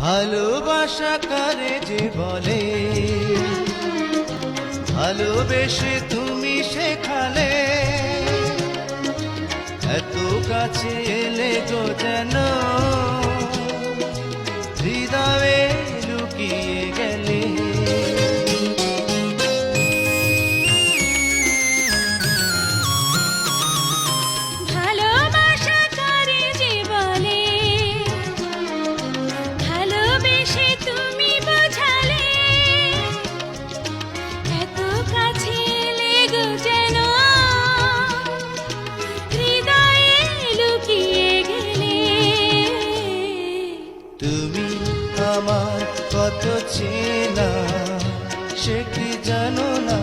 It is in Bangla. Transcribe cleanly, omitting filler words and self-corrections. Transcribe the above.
ভালোবাসা কারে যে বলে, ভালোবেসে তুমি শেখালে, এত কাছে এলে গো যেন হৃদয়ে লুকিয়ে গেলে। ভালোবাসা কারে যে বলে, ভালোবেসে তুমি বোঝালে, এত কাছে এলে গো যেন হৃদয়ে লুকিয়ে গেলে। তুমি আমার কত চেনা সে কি জানো না,